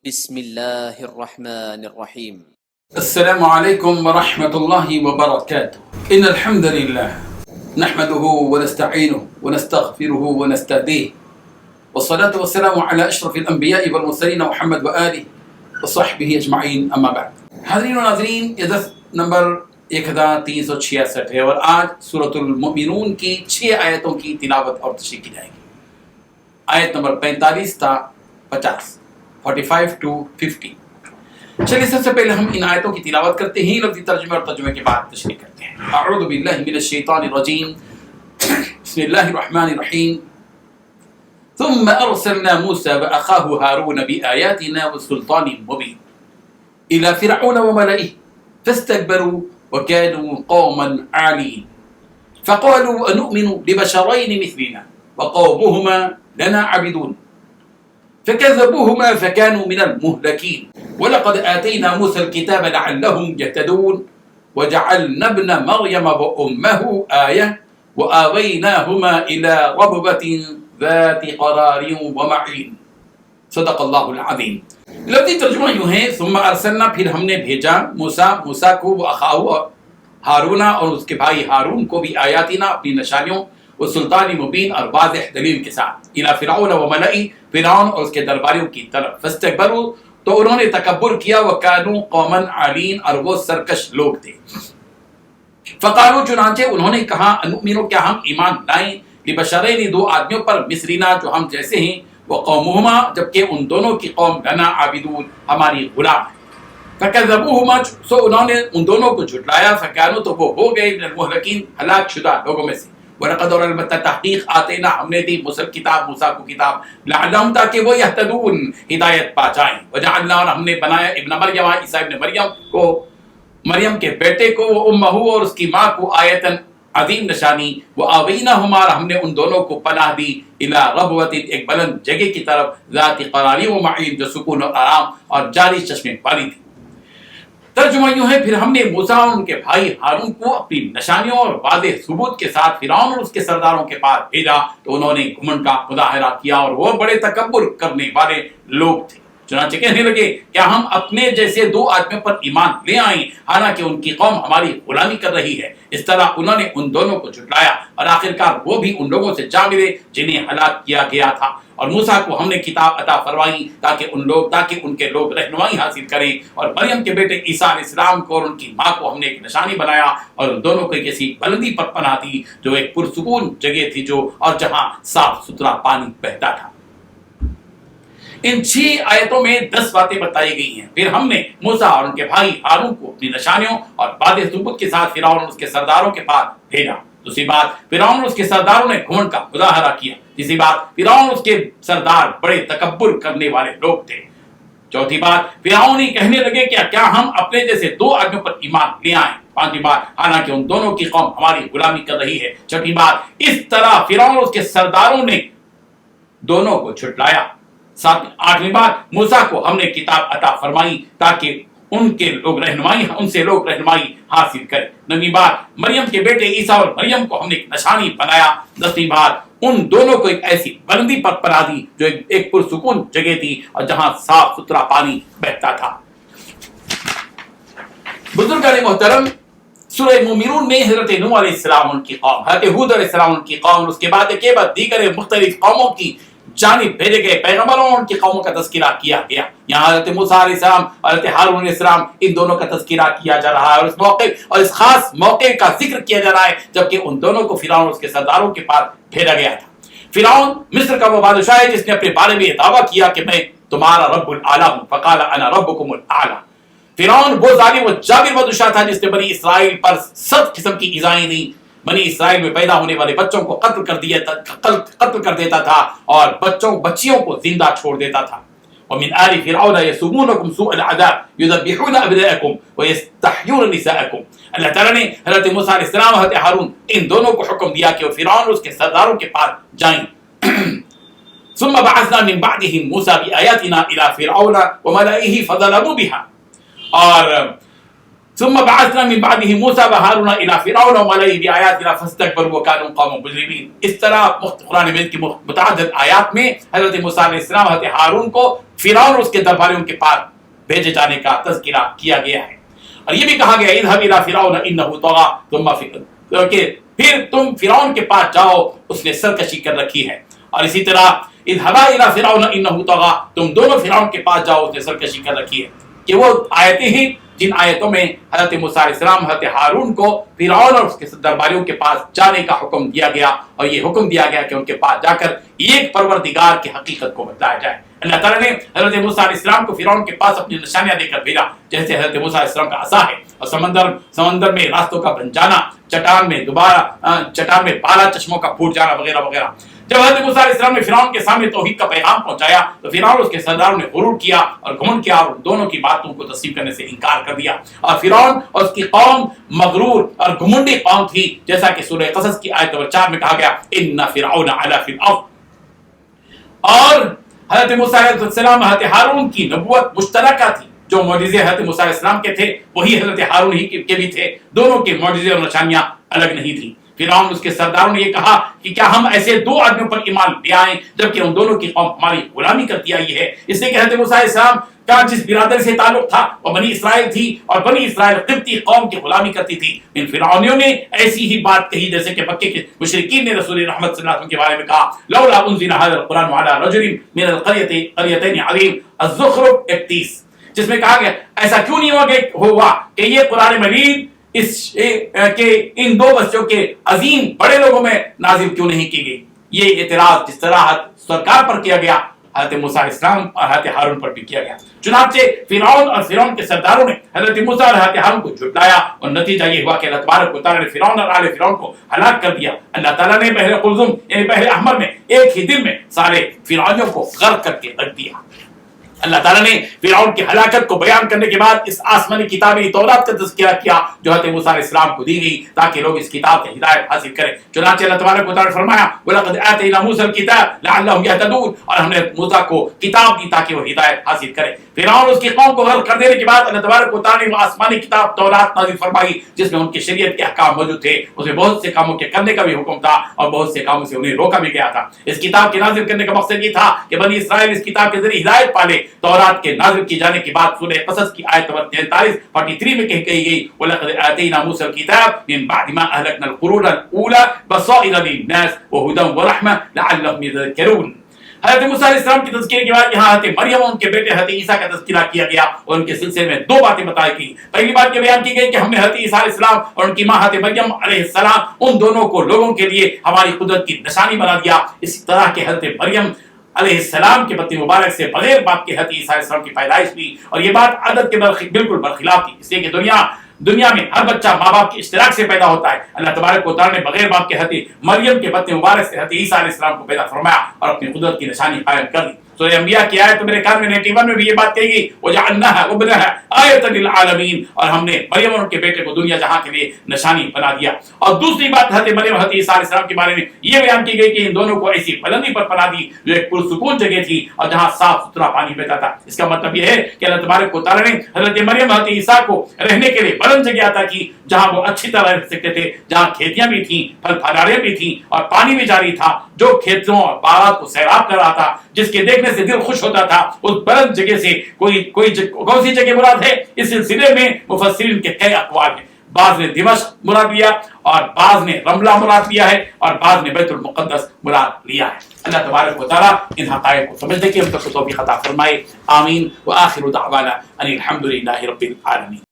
بسم الله الرحمن الرحيم. السلام عليكم ورحمة الله وبركاته. إن الحمد لله نحمده ونستعينه ونستغفره ونستهديه، والصلاة والسلام على أشرف الأنبياء والمرسلين محمد وآله وصحبه أجمعين، أما بعد. حاضرین و ناظرین، یہ درس نمبر 1366 ہے اور آج سورۃ المؤمنون کی 6 آیتوں کی تلاوت اور تشریح کی جائے گی۔ آیت نمبر 45 تا 50، 45 to 50۔ چلیے سب سے پہلے ہم ان آیتوں کی تلاوت کرتے ہیں، لفظی ترجمے اور ترجمے کے بعد تشریح کرتے ہیں۔ اعوذ باللہ من الشیطان الرجیم، بسم اللہ الرحمن الرحیم۔ ثم ارسلنا موسى واخاه هارون بآياتنا وسلطان مبين الى فرعون وملئه فاستكبروا وكانوا قوما عالين فقالوا انؤمن لبشرين مثلنا وقومهما لنا عابدون فكذبوهما فكانوا من المهلكين ولقد آتينا موسى الكتاب لعلهم يهتدون وجعلنا ابن مريم وأمه آية وآويناهما إلى ربوة ذات قرار ومعين صدق اللہ العظیم۔ لفظی ترجمہ یوں ہے، ثم ارسلنا، پھر ہم نے بھیجا موسیٰ کو، واخاہ ہارون، اور اس کے بھائی ہارون کو بھی، آیاتنا، اپنی نشانیوں، وہ سلطان مبین اور واضح دلیل کے ساتھ، الی فرعون و ملئی، فرعون اور اس کے درباریوں کی طرف، فاستکبروا، تو انہوں نے تکبر کیا، وکانوا قوما عالین، اور وہ سرکش لوگ تھے۔ فقالوا، چنانچہ انہوں نے کہا، انؤمن، کیا ہم ایمان لائیں، لبشرین، 2 آدمیوں پر، مثلنا، جو ہم جیسے ہیں، وقومہما، جبکہ ان دونوں کی قوم، لنا عابدون، ہماری غلام ہے۔ فکذبوہما، سو انہوں نے ان دونوں کو جھٹلایا، فکانوا، تو وہ ہو گئے، من المہلکین، ہلاک شدہ لوگوں میں سے۔ وَلَقَدْ، اور البتہ تحقیق، آتینا، ہم نے دی موسیٰ کو کتاب، لعلہم، تاکہ وہ یہتدون، ہدایت پا جائیں، وجعلنا، اور ہم نے بنایا، ابن مریم، عیسیٰ ابن مریم کو، مریم کے بیٹے کو، وہ امہ، اور اس کی ماں کو، آیتن، عظیم نشانی، وآویناہما، اور ہم نے ان دونوں کو پناہ دی، الی ربوۃ، ایک بلند جگہ کی طرف، ذات قرار و معین، جو سکون اور آرام اور جاری چشمے والی تھی۔ ترجمہ یوں ہے، پھر ہم نے موسیٰ اور ان کے بھائی ہارون کو اپنی نشانیوں اور واضح ثبوت کے ساتھ فرعون اور اس کے سرداروں کے پاس بھیجا، تو انہوں نے گھمنڈ کا مظاہرہ کیا اور وہ بڑے تکبر کرنے والے لوگ تھے۔ چنانچہ کہنے لگے، کیا ہم اپنے جیسے 2 آدمیوں پر ایمان لے آئیں، حالانکہ ان کی قوم ہماری غلامی کر رہی ہے۔ اس طرح انہوں نے ان دونوں کو جھٹلایا، اور آخرکار وہ بھی ان لوگوں سے جا ملے جنہیں ہلاک کیا گیا تھا۔ اور موسیٰ کو ہم نے کتاب عطا فرمائی تاکہ ان کے لوگ رہنمائی حاصل کریں، اور مریم کے بیٹے عیسیٰ علیہ السلام کو اور ان کی ماں کو ہم نے ایک نشانی بنایا، اور ان دونوں کو ایک ایسی بلندی پر پناہ دی جو ایک پرسکون جگہ تھی، اور جہاں صاف ستھرا پانی بہتا تھا۔ ان 6 آیتوں میں 10 باتیں بتائی گئی ہیں۔ پھر ہم نے موسیٰ اور ان کے بھائی ہارون کو اپنی نشانیوں اور واضح ثبوت کے ساتھ فرعون اور اس کے سرداروں کے پاس بھیجا۔ دوسری بات، فرعون اور اس کے سرداروں نے گھمنڈ کا مظاہرہ کیا۔ تیسری بات، فرعون اور اس کے سردار بڑے تکبر کرنے والے لوگ تھے۔ چوتھی بات، فرعون ہی کہنے لگے کہ کیا ہم اپنے جیسے 2 آدمیوں پر ایمان لے آئیں۔ پانچویں بات، حالانکہ ان دونوں کی قوم ہماری غلامی کر رہی ہے۔ چھٹی بات، اس طرح فرعون اور اس کے سرداروں نے دونوں کو جھٹلایا۔ آٹھویں بات، موسیٰ کو ہم نے کتاب عطا فرمائی تاکہ ان سے لوگ رہنمائی حاصل کریں۔ 9ویں بات، مریم کے بیٹے عیسیٰ اور مریم کو ہم نے ایک نشانی بنایا۔ 10ویں بات، ان دونوں کو ایک ایسی بلندی پر پناہ دی جو ایک پرسکون جگہ تھی اور جہاں صاف ستھرا پانی بہتا تھا۔ بزرگان محترم، سورہ مومنون میں حضرت نوح علیہ السلام ان کی قوم، حضرت ہود علیہ السلام ان کی قوم، اس کے بعد دیگر مختلف قوموں کی جانب بھیجے گئے پیغمبروں اور ان کی قوموں کا تذکرہ کیا گیا۔ یہاں حضرت موسیٰ علیہ السلام اور حضرت ہارون علیہ السلام، ان دونوں کا تذکرہ کیا جا رہا ہے، اور اس موقع اور اس خاص موقع کا ذکر کیا جا رہا ہے جبکہ ان دونوں کو فرعون اور اس کے سرداروں کے پاس بھیجا گیا تھا۔ فرعون مصر کا وہ بادشاہ ہے جس نے اپنے بارے میں یہ دعویٰ کیا کہ میں تمہارا رب الاعلیٰ ہوں، فقال انا ربکم الاعلیٰ۔ فرعون وہ ظالم و جابر بادشاہ تھا جس نے بنی اسرائیل پر 7 قسم کی ایذائیں دی۔ بنی اسرائیل میں پیدا ہونے والے بچوں کو قتل کر دیتا تھا اور بچیوں کو زندہ چھوڑ دیتا تھا۔ ومن آل فرعون يسومونكم سوء العذاب يذبحون ابناءكم ويستحيون نساءكم۔ اللہ تعالیٰ نے حضرت موسیٰ علیہ السلام اور حضرت ہارون، ان دونوں کو حکم دیا کہ وہ فرعون اور اس کے سرداروں کے پاس جائیں۔ ثم بعثنا من بعدهم موسى بآياتنا إلى فرعون وملئه فظلموا بها، اور ثم بعثنا من بعده موسى وهارون الى فرعون وملئه بآياتنا فاستكبروا وكانوا قوما مجرمين۔ اس طرح قرآن مجید کی متعدد آیات میں حضرت موسیٰ علیہ السلام حضرت ہارون کو فرعون اور اس کے درباریوں کے پاس بھیجے جانے کا تذکرہ کیا گیا ہے. اور یہ بھی کہا گیا اذهب الى فرعون انه طغى کہ پھر تم فرعون کے پاس جاؤ اس نے سرکشی کر رکھی ہے. اور اسی طرح اذهبا الى فرعون انه طغى تم دونوں فرعون کے پاس جاؤ اس نے سرکشی کر رکھی ہے. کہ وہ آیتیں ہی جن آیتوں میں حضرت موسیٰ علیہ السلام حضرت ہارون کو فرعون اور اس کے درباریوں کے پاس جانے کا حکم دیا گیا اور یہ حکم دیا گیا کہ ان کے پاس جا کر ایک پروردگار کی حقیقت کو بتلایا جائے. اللہ تعالیٰ نے حضرت موسیٰ علیہ السلام کو فرعون کے پاس اپنی نشانیاں دے کر بھیجا جیسے حضرت موسیٰ علیہ السلام کا عصا ہے اور سمندر میں راستوں کا بن جانا, چٹان میں 12 چشموں کا پھوٹ جانا وغیرہ وغیرہ. جب حضرت موسیٰ علیہ السلام نے فرعون کے سامنے توحید کا پیغام پہنچایا تو فرعون اس کے سرداروں نے غرور کیا اور گھمنڈ کیا اور دونوں کی باتوں کو تسلیم کرنے سے انکار کر دیا. اور فرعون اور اس کی قوم مغرور اور گھمنڈی قوم تھی جیسا کہ سورہ قصص کی آیت نمبر 4 میں کہا گیا ان فرعون علا فی الارض. اور حضرت موسیٰ علیہ السلام حضرت ہارون کی نبوت مشترکہ تھی. جو معجزے حضرت موسیٰ علیہ السلام کے تھے وہی حضرت ہارون ہی کے بھی تھے. دونوں کے معجزے اور نشانیاں الگ نہیں تھیں. فرعون اس کے سرداروں نے یہ کہا کہ کیا ہم ایسے 2 آدمیوں پر ایمان لے آئیں جبکہ ان دونوں کی قوم ہماری غلامی کرتی آئی ہے. اس لیے کہ حضرت موسیٰ علیہ السلام کا جس برادری سے تعلق تھا وہ بنی اسرائیل تھی اور بنی اسرائیل قبطی قوم کی غلامی کرتی تھی. ان فرعونیوں نے ایسی ہی بات کہی جیسے کہ مکے کے مشرکین نے رسول رحمت صلی اللہ علیہ وسلم کے بارے میں کہا لولا انزل هذا القرآن على رجل من القريتين عظيم الزخرف 31 جس میں کہا گیا ایسا کیوں نہیں ہوا کہ یہ قرآن مجید کہ ان 2 بچوں کے عظیم بڑے لوگوں میں نازل کیوں نہیں کی گئی. یہ اعتراض جس طرح سرکار پر کیا گیا حضرت موسیٰ علیہ السلام اور حضرت ہارون پر بھی کیا گیا. چنانچہ فرعون اور فرعون کے سرداروں نے حضرت موسیٰ اور حضرت ہارون کو جھٹلایا اور نتیجہ یہ ہوا کہ اللہ تبارک و تعالیٰ نے فرعون اور آل فرعون کو ہلاک کر دیا. اللہ تعالیٰ نے بحر قلزم یعنی بحر احمر میں ایک ہی دن میں سارے فرعونیوں کو غرق کر کے رکھ دیا. اللہ تعالیٰ نے فرعون کی ہلاکت کو بیان کرنے کے بعد اس آسمانی کتاب تورات کا تذکرہ کیا جو حضرت موسیٰ علیہ السلام کو دی گئی تاکہ لوگ اس کتاب سے ہدایت حاصل کریں. چنانچہ اللہ تبارک و تعالیٰ نے فرمایا وَلَقَدْ آتَيْنَا مُوسَى الْكِتَابَ لَعَلَّهُمْ يَهْتَدُونَ اور ہم نے موسیٰ کو کتاب دی تاکہ وہ ہدایت حاصل کرے. فرعون اس کی قوم کو غرق کر دینے کے بعد اللہ تبارک و تعالیٰ نے وہ آسمانی کتاب تورات نازل فرمائی جس میں ان کی شریعت کے احکام موجود تھے. اس میں بہت سے کاموں کے کرنے کا بھی حکم تھا اور بہت سے کاموں سے انہیں روکا بھی گیا تھا. اس کتاب کے نازل کرنے کا مقصد یہ تھا کہ بنی اسرائیل اس کتاب کے ذریعے ہدایت پالے. تورات کے نازل کی جانے کے بعد سورہ قصص کی آیت نمبر 43 میں کہی گئی وَلَقَدْ آتَيْنَا مُوسَى الْكِتَابَ مِن بَعْدِ مَا أَهْلَكْنَا الْقُرُونَ الْأُولَى بَصَائِرَ لِلنَّاسِ وَهُدًى وَرَحْمَةً لَعَلَّهُمْ يَذَّكَّرُونَ. حضرت موسیٰ علیہ السلام کی تذکرے کے بعد یہاں حضرت مریم اور ان کے بیٹے حضرت عیسیٰ کا تذکرہ کیا گیا اور ان کے سلسلے میں 2 باتیں بتائی گئی. پہلی بات یہ بیان کی گئی کہ ہم نے حضرت عیسیٰ علیہ السلام اور ان کی ماں حضرت مریم علیہ السلام ان دونوں کو لوگوں کے لیے ہماری قدرت کی نشانی بنا دیا. اسی طرح کہ حضرت مریم علیہ السلام کے بطن مبارک سے بغیر باپ کے حضرت عیسیٰ علیہ السلام کی پیدائش ہوئی اور یہ بات عدد کے بالکل برخلاف تھی. اس لیے کہ دنیا میں ہر بچہ ماں باپ کے اشتراک سے پیدا ہوتا ہے. اللہ تبارک و تعالیٰ نے بغیر باپ کے حضرت مریم کے بطن مبارک سے حضرت عیسیٰ علیہ السلام کو پیدا فرمایا اور اپنی قدرت کی نشانی قائم کر دی. سورہ انبیاء کی آیت میرے کان میں 91 میں بھی یہ بات کہی گئی وَجَعَلْنَاهَا وَابْنَهَا آیَةً لِلْعَالَمِينَ اور ہم نے مریم اور ان کے بیٹے کو دنیا جہاں کے لیے نشانی بنا دیا. اور دوسری بات حضرت مریم حضرت عیسیٰ علیہ السلام کے بارے میں یہ بیان کی گئی کہ ان دونوں کو ایسی بلندی پر پناہ دی جو ایک پرسکون جگہ تھی اور جہاں صاف ستھرا پانی بہتا تھا. اس کا مطلب یہ ہے کہ اللہ تبارک و تعالیٰ نے حضرت مریم حضرت عیسیٰ کو رہنے کے لیے بلند جگہ عطا کی جہاں وہ اچھی طرح رہ سکتے تھے, جہاں کھیتیاں بھی تھیں, پھل پھلاریاں بھی تھیں اور پانی بھی جاری تھا جو کھیتوں اور باغات کو سیراب کر رہا تھا جس کے دیکھنے سے دل خوش ہوتا تھا. اس بلند جگہ سے کون سی جگہ مراد ہے؟ اس سلسلے میں مفسرین کے کئی اقوال ہیں. بعض نے دمشق مراد لیا اور بعض نے رملہ مراد لیا ہے اور بعض نے بیت المقدس مراد لیا ہے. اللہ تبارک و تعالیٰ ان حقائق کو سمجھنے کی ہم تک توفیق عطا فرمائے. آمین. وآخر دعوانا ان الحمد للہ رب العالمین.